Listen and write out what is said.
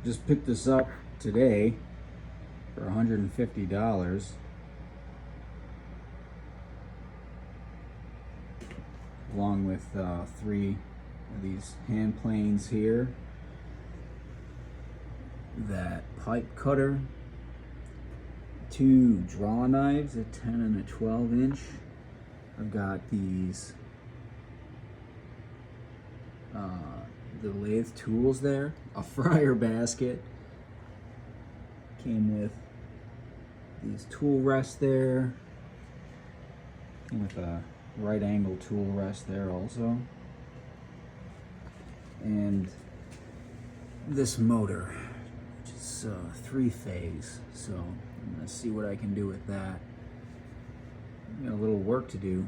Just picked this up today for $150, along with 3 of these hand planes here, that pipe cutter, 2 draw knives, a 10 and a 12 inch. I've got these the lathe tools there, a fryer basket, came with these tool rests there, came with a right angle tool rest there also, and this motor, which is 3-phase, so I'm gonna see what I can do with that. Got a little work to do